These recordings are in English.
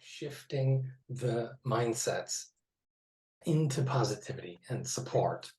shifting the mindsets into positivity and support.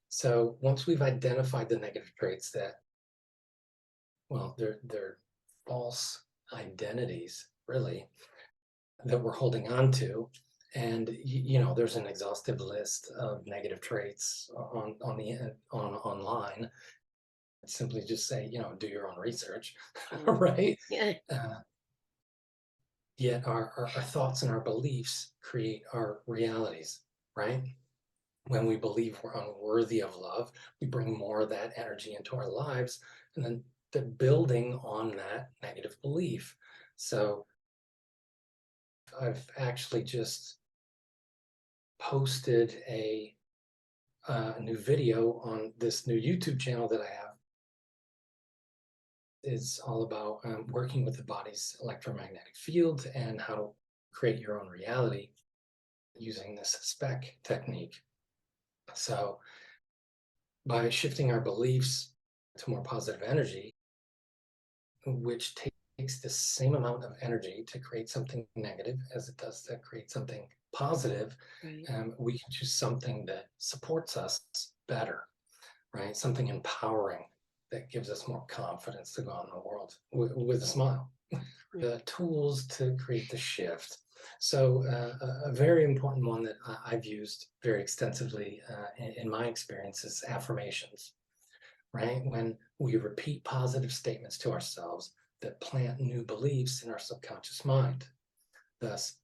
So once we've identified the negative traits that, well, they're false identities, really, that we're holding on to. And there's an exhaustive list of negative traits online. Simply just say, do your own research, right? Yeah. Yet our thoughts and our beliefs create our realities, right? When we believe we're unworthy of love, we bring more of that energy into our lives, and then they're building on that negative belief. So I've actually just posted a new video on this new YouTube channel that I have. It's all about working with the body's electromagnetic field and how to create your own reality using this spec technique. So by shifting our beliefs to more positive energy, which takes the same amount of energy to create something negative as it does to create something positive, Right. we can choose something that supports us better, right? Something empowering that gives us more confidence to go out in the world with a smile. The tools to create the shift. So a very important one that I've used very extensively in my experience is affirmations, right? When we repeat positive statements to ourselves that plant new beliefs in our subconscious mind, thus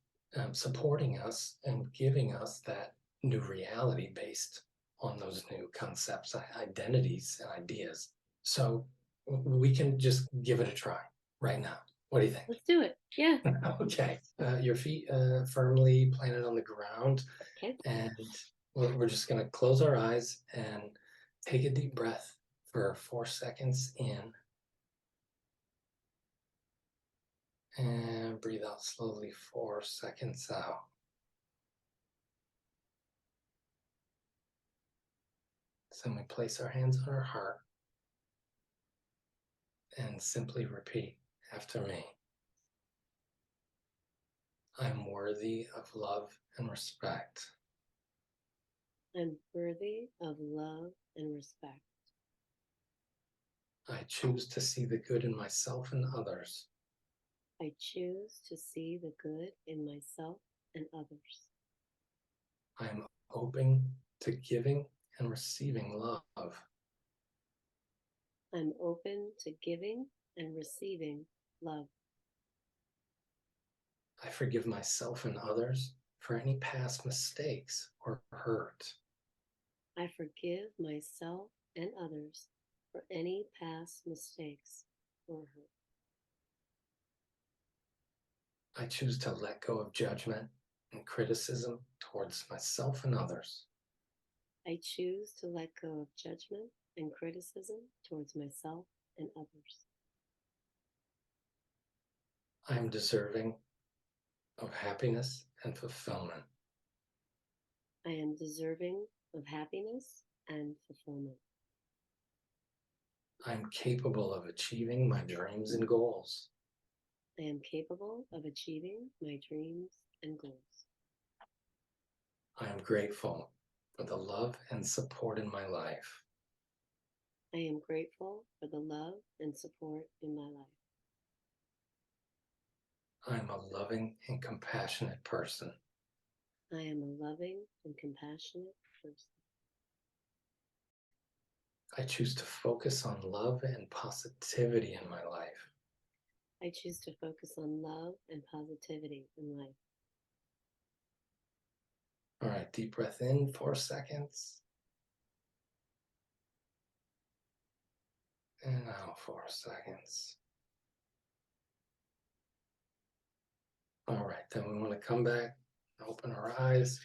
supporting us and giving us that new reality based on those new concepts, identities, and ideas. So we can just give it a try right now. What do you think? Let's do it. Yeah. Okay. Your feet firmly planted on the ground, Okay. and we're just going to close our eyes and take a deep breath for 4 seconds in, and breathe out slowly 4 seconds out. So we place our hands on our heart and simply repeat after me. I'm worthy of love and respect. I'm worthy of love and respect. I choose to see the good in myself and others. I choose to see the good in myself and others. I am open to giving and receiving love. I'm open to giving and receiving love. I forgive myself and others for any past mistakes or hurt. I forgive myself and others for any past mistakes or hurt. I choose to let go of judgment and criticism towards myself and others. I choose to let go of judgment and criticism towards myself and others. I am deserving of happiness and fulfillment. I am deserving of happiness and fulfillment. I am capable of achieving my dreams and goals. I am capable of achieving my dreams and goals. I am grateful for the love and support in my life. I am grateful for the love and support in my life. I am a loving and compassionate person. I am a loving and compassionate person. I choose to focus on love and positivity in my life. I choose to focus on love and positivity in life. All right, deep breath in, 4 seconds. And out 4 seconds. All right, then we want to come back, open our eyes.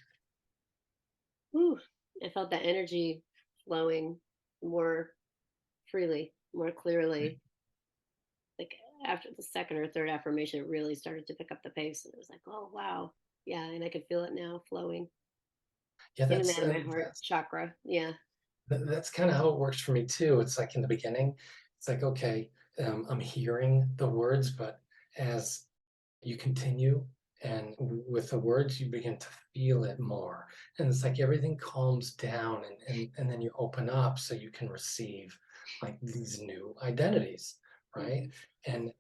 Whew, I felt that energy flowing more freely, more clearly. Like after the second or third affirmation, it really started to pick up the pace. And it was like, oh, wow. Yeah. And I could feel it now flowing Yeah, in and out of my heart chakra. Yeah. that's kind of how it works for me too. It's like in the beginning, it's like, okay, I'm hearing the words, but as you continue And with the words, you begin to feel it more. And it's like everything calms down, and then you open up so you can receive like these new identities, right? Mhm. And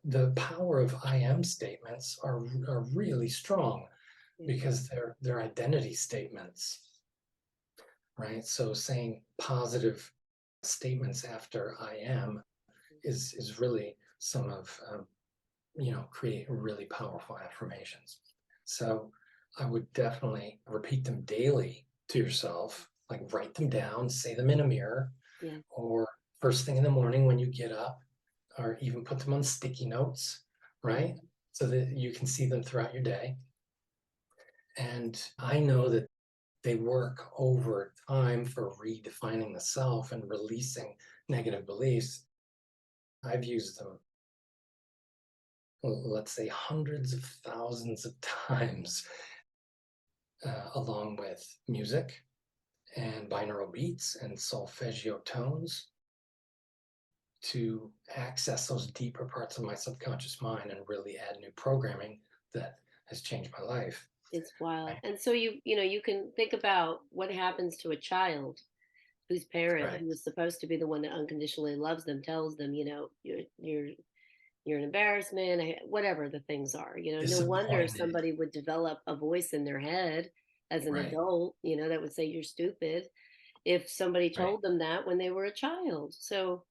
the power of I am statements are really strong Yeah. because they're identity statements, right? So saying positive statements after I am is really some of create really powerful affirmations. So I would definitely repeat them daily to yourself, like write them down, say them in a mirror, Yeah. or first thing in the morning when you get up, or even put them on sticky notes, right? So that you can see them throughout your day. And I know that they work over time for redefining the self and releasing negative beliefs. I've used them, let's say, hundreds of thousands of times, along with music and binaural beats and solfeggio tones, to access those deeper parts of my subconscious mind and really add new programming that has changed my life. It's wild. Right. And so you can think about what happens to a child whose parent, Right. who is supposed to be the one that unconditionally loves them, tells them, you're an embarrassment, whatever the things are. No wonder Disappointed. somebody would develop a voice in their head as an Right. adult, that would say you're stupid if somebody Right. told them that when they were a child. So,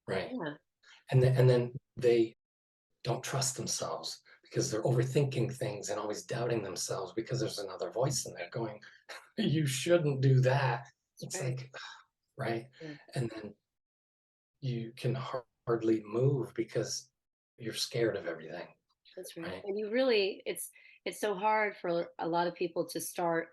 Right. yeah, And then they don't trust themselves because they're overthinking things and always doubting themselves because there's another voice in there going, you shouldn't do that. that's It's right. like, right. Yeah, And then you can hardly move because you're scared of everything, that's right. right? And you really, it's so hard for a lot of people to start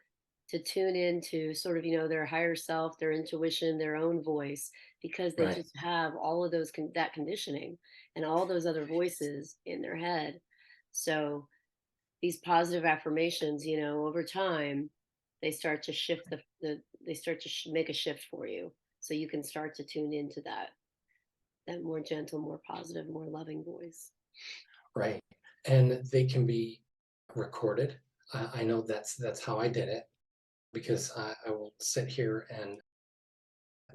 to tune into sort of, their higher self, their intuition, their own voice, because they Right. just have all of that conditioning and all those other voices in their head. So these positive affirmations, over time, they start to shift they start to make a shift for you, so you can start to tune into that more gentle, more positive, more loving voice. Right. And they can be recorded. I know that's how I did it because I will sit here and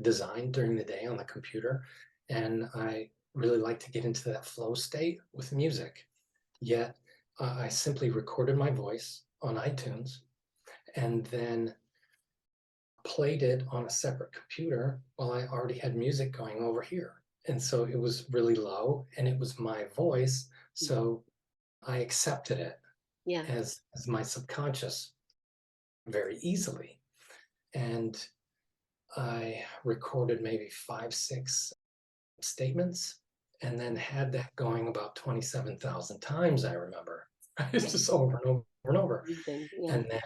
design during the day on the computer, and I really like to get into that flow state with music. Yet I simply recorded my voice on iTunes and then played it on a separate computer while I already had music going over here. And so it was really low and it was my voice. Mhm. So I accepted it Yeah. as my subconscious very easily. And I recorded maybe 5, 6 statements and then had that going about 27,000 times, I remember. It's just over and over and over. Amazing. Yeah. And then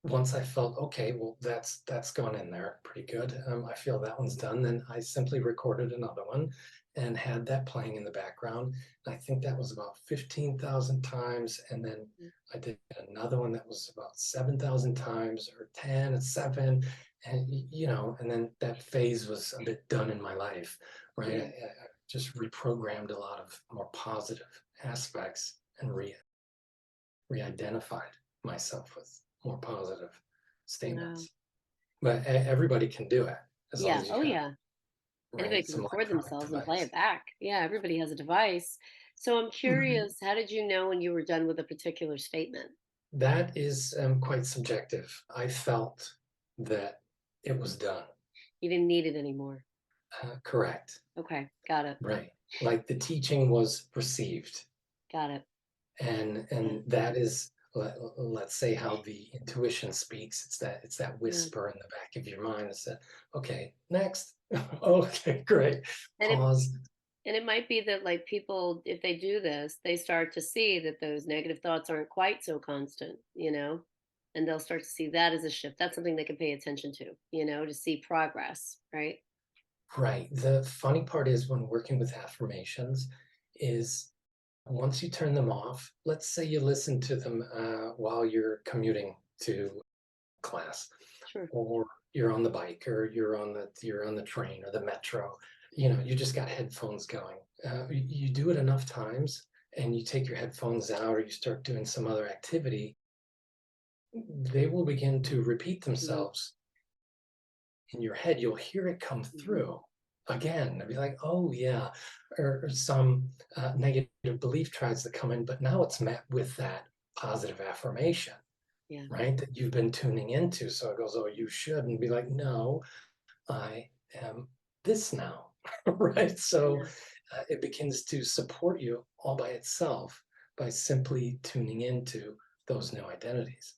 once I felt, okay, well, that's gone in there pretty good. I feel that one's done. Then I simply recorded another one and had that playing in the background. And I think that was about 15,000 times. And then Mm. I did another one that was about 7,000 times, or 10 and 7. And, and then that phase was a bit done in my life, right? Yeah. I just reprogrammed a lot of more positive aspects and re-identified myself with more positive Wow. statements. But everybody can do it as long Yeah. as you Oh, have, yeah. Anybody right, can some record electronic themselves and play device. it back. Yeah, everybody has a device. So I'm Mhm. curious, how did you know when you were done with a particular statement? That is quite subjective. I felt that it was done. You didn't need it anymore. Correct. Okay, got it. Right. Like the teaching was received. Got it. Yeah. And that is, let's say, how the intuition speaks. It's that Yeah. whisper in the back of your mind that said, okay, next. Okay, great. And Pause. it might be that, like, people, if they do this, they start to see that those negative thoughts aren't quite so constant, and they'll start to see that as a shift. That's something they can pay attention to, to see progress, right? Right. The funny part is when working with affirmations is once you turn them off, let's say you listen to them while you're commuting to class, Sure. or you're on the bike, or you're on the train or the metro. You just got headphones going. You do it enough times, and you take your headphones out or you start doing some other activity, they will begin to repeat Mhm. themselves in your head. You'll hear it come Mhm. through again and be like, oh yeah, or some negative belief tries to come in, but now it's met with that positive affirmation, Yeah. right? That you've been tuning into. So it goes, oh, you should, and be like, no, I am this now, right? So Yeah. it begins to support you all by itself by simply tuning into those new identities.